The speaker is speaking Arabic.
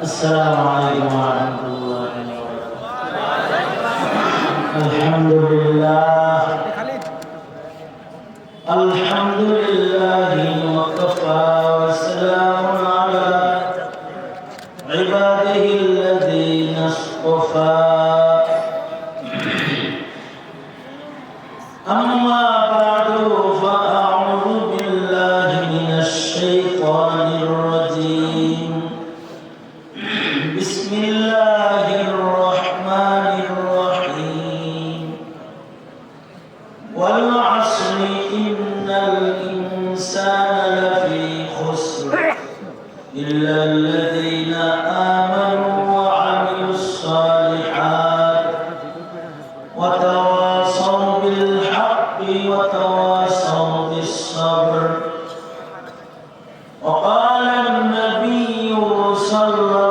السلام عليكم ورحمة الله وبركاته. الحمد لله الحمد لله وكفى وسلام على عباده الذين اصطفى. أما بعد فأعوذ بالله من الشيطان الرجيم. بسم الله الرحمن الرحيم. والعصر إن الإنسان لفي خسر إلا الذين آمنوا وعملوا الصالحات وتواصوا بالحق وتواصوا بالصبر. وقال النبي صلى